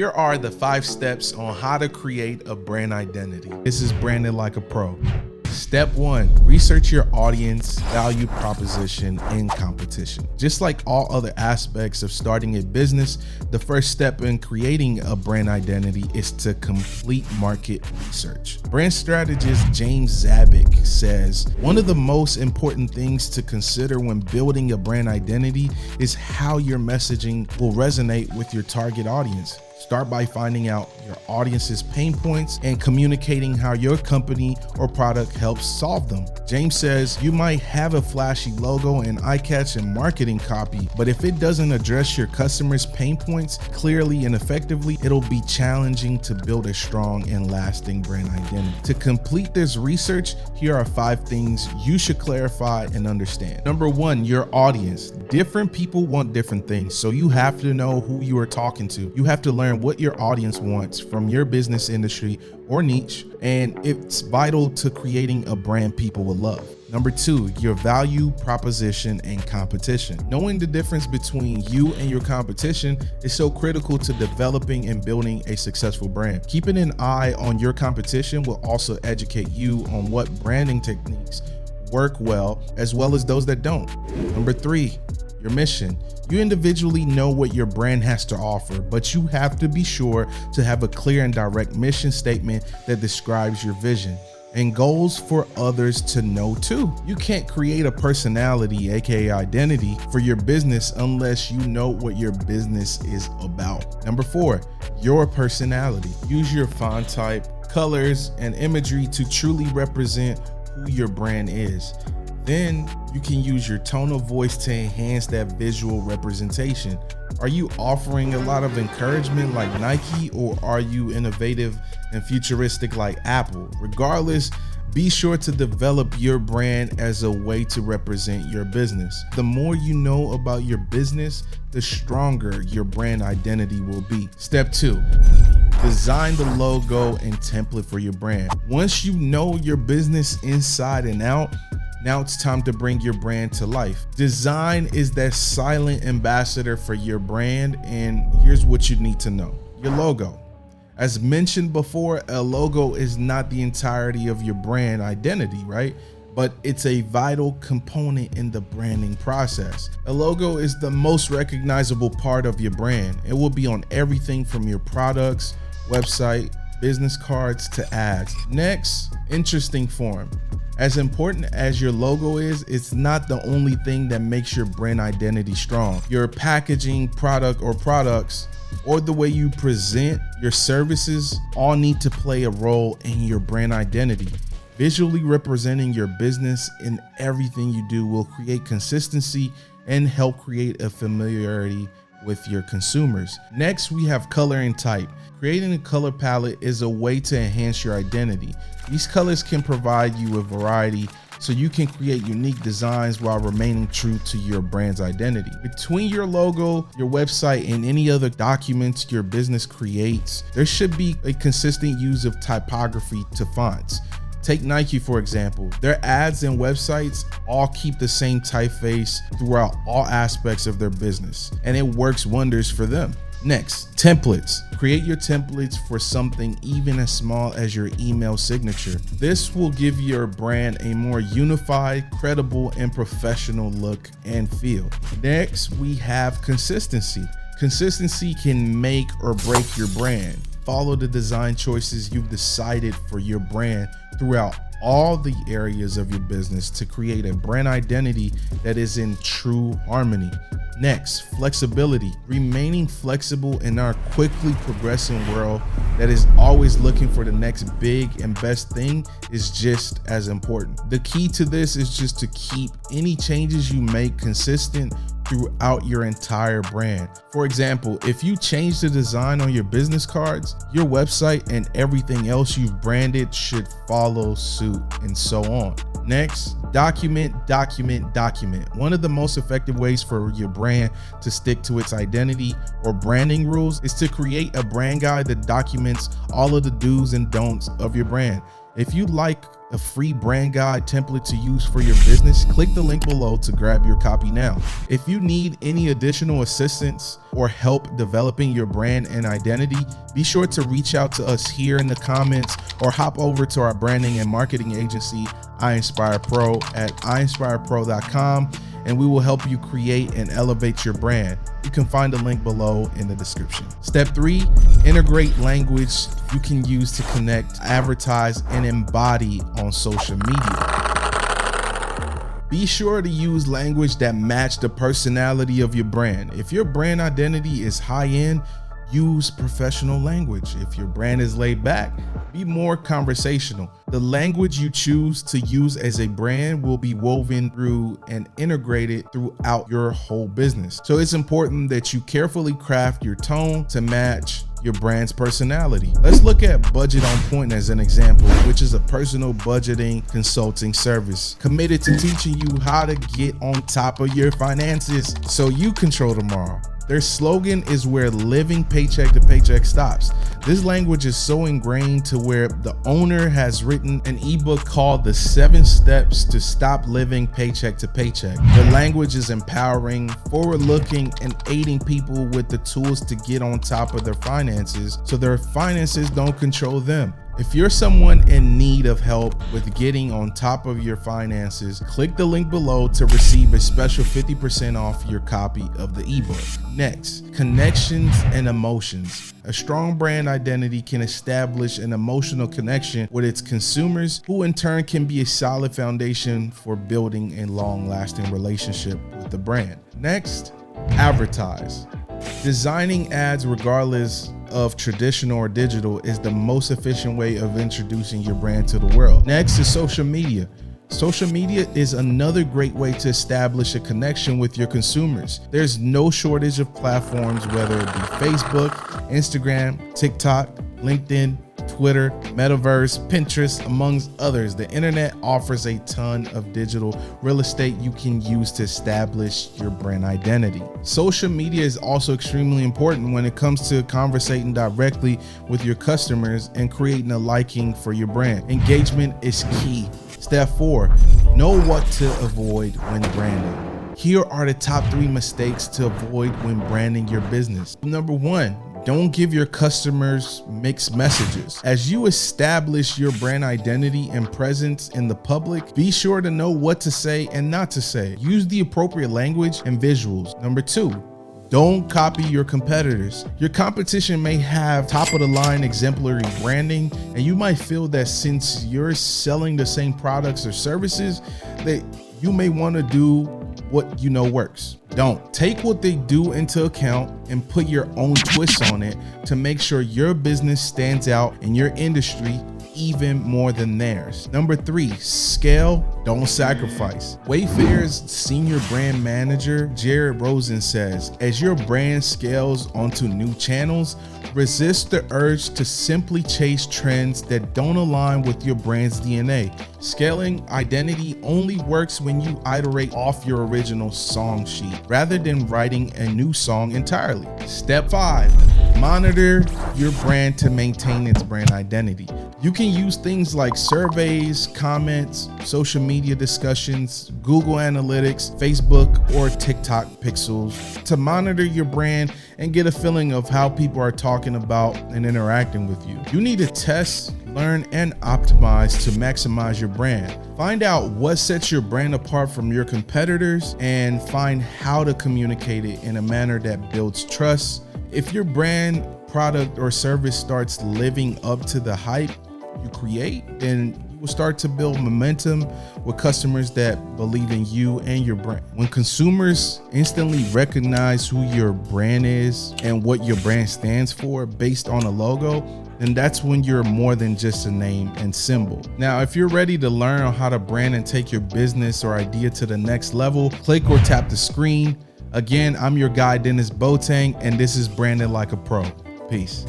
Here are the 5 steps on how to create a brand identity. This is branded like a pro. Step 1, research your audience, value proposition, and competition. Just like all other aspects of starting a business, the first step in creating a brand identity is to complete market research. Brand strategist James Zabik says, one of the most important things to consider when building a brand identity is how your messaging will resonate with your target audience. Start by finding out your audience's pain points and communicating how your company or product helps solve them. James says you might have a flashy logo and eye-catching marketing copy, but if it doesn't address your customers' pain points clearly and effectively, it'll be challenging to build a strong and lasting brand identity. To complete this research, here are 5 things you should clarify and understand. Number 1, your audience. Different people want different things, so you have to know who you are talking to. You have to learn what your audience wants from your business industry or niche, and it's vital to creating a brand people will love. Number 2, your value proposition and competition. Knowing the difference between you and your competition is so critical to developing and building a successful brand. Keeping an eye on your competition will also educate you on what branding techniques work well as those that don't. Number 3, your mission. You individually know what your brand has to offer, but you have to be sure to have a clear and direct mission statement that describes your vision and goals for others to know too. You can't create a personality, aka identity, for your business unless you know what your business is about. Number 4, your personality. Use your font type, colors, and imagery to truly represent who your brand is. Then you can use your tone of voice to enhance that visual representation. Are you offering a lot of encouragement like Nike, or are you innovative and futuristic like Apple? Regardless, be sure to develop your brand as a way to represent your business. The more you know about your business, the stronger your brand identity will be. Step 2, design the logo and template for your brand. Once you know your business inside and out, now it's time to bring your brand to life. Design is that silent ambassador for your brand, and here's what you need to know. Your logo. As mentioned before, a logo is not the entirety of your brand identity, right? But it's a vital component in the branding process. A logo is the most recognizable part of your brand. It will be on everything from your products, website, business cards to ads. Next, interesting form. As important as your logo is, it's not the only thing that makes your brand identity strong. Your packaging, product or products, or the way you present your services all need to play a role in your brand identity. Visually representing your business in everything you do will create consistency and help create a familiarity with your consumers. Next, we have color and type. Creating a color palette is a way to enhance your identity. These colors can provide you with variety so you can create unique designs while remaining true to your brand's identity. Between your logo, your website, and any other documents your business creates, there should be a consistent use of typography to fonts. Take Nike, for example. Their ads and websites all keep the same typeface throughout all aspects of their business, and it works wonders for them. Next, templates. Create your templates for something even as small as your email signature. This will give your brand a more unified, credible, and professional look and feel. Next, we have consistency. Consistency can make or break your brand. Follow the design choices you've decided for your brand throughout all the areas of your business to create a brand identity that is in true harmony. Next, flexibility. Remaining flexible in our quickly progressing world that is always looking for the next big and best thing is just as important. The key to this is just to keep any changes you make consistent throughout your entire brand. For example, if you change the design on your business cards, your website and everything else you've branded should follow suit, and so on. Next, document. One of the most effective ways for your brand to stick to its identity or branding rules is to create a brand guide that documents all of the do's and don'ts of your brand. If you'd like a free brand guide template to use for your business, click the link below to grab your copy now. If you need any additional assistance or help developing your brand and identity, be sure to reach out to us here in the comments or hop over to our branding and marketing agency, Eyenspire Pro, at eyenspirepro.com, and we will help you create and elevate your brand. You can find the link below in the description. Step 3, integrate language you can use to connect, advertise, and embody on social media. Be sure to use language that match the personality of your brand. If your brand identity is high-end, use professional language. If your brand is laid back, be more conversational. The language you choose to use as a brand will be woven through and integrated throughout your whole business. So it's important that you carefully craft your tone to match your brand's personality. Let's look at Budget on Point as an example, which is a personal budgeting consulting service committed to teaching you how to get on top of your finances so you control tomorrow. Their slogan is where living paycheck to paycheck stops. This language is so ingrained to where the owner has written an ebook called The 7 Steps to Stop Living Paycheck to Paycheck. The language is empowering, forward-looking, and aiding people with the tools to get on top of their finances so their finances don't control them. If you're someone in need of help with getting on top of your finances, click the link below to receive a special 50% off your copy of the ebook. Next, connections and emotions. A strong brand identity can establish an emotional connection with its consumers, who in turn can be a solid foundation for building a long-lasting relationship with the brand. Next, advertise. Designing ads, regardless of traditional or digital, is the most efficient way of introducing your brand to the world. Next is social media. Social media is another great way to establish a connection with your consumers. There's no shortage of platforms, whether it be Facebook, Instagram, TikTok, LinkedIn, Twitter, Metaverse, Pinterest, amongst others. The internet offers a ton of digital real estate you can use to establish your brand identity. Social media is also extremely important when it comes to conversating directly with your customers and creating a liking for your brand. Engagement is key. Step 4, know what to avoid when branding. Here are the top 3 mistakes to avoid when branding your business. Number 1, don't give your customers mixed messages. As you establish your brand identity and presence in the public, be sure to know what to say and not to say. Use the appropriate language and visuals. Number 2, don't copy your competitors. Your competition may have top of the line exemplary branding, and you might feel that since you're selling the same products or services, that you may want to do what you know works. Don't. Take what they do into account and put your own twist on it to make sure your business stands out in your industry even more than theirs. Number 3, scale, don't sacrifice. Wayfair's senior brand manager, Jared Rosen, says, as your brand scales onto new channels, resist the urge to simply chase trends that don't align with your brand's DNA. Scaling identity only works when you iterate off your original song sheet rather than writing a new song entirely. Step 5, monitor your brand to maintain its brand identity. You can use things like surveys, comments, social media discussions, Google Analytics, Facebook, or TikTok pixels to monitor your brand and get a feeling of how people are talking about and interacting with you. You need to test, learn, and optimize to maximize your brand. Find out what sets your brand apart from your competitors and find how to communicate it in a manner that builds trust. If your brand, product, or service starts living up to the hype you create, then you will start to build momentum with customers that believe in you and your brand. When consumers instantly recognize who your brand is and what your brand stands for based on a logo, then that's when you're more than just a name and symbol. Now, if you're ready to learn on how to brand and take your business or idea to the next level, click or tap the screen. Again, I'm your guy, Dennis Boateng, and this is Branding Like a Pro. Peace.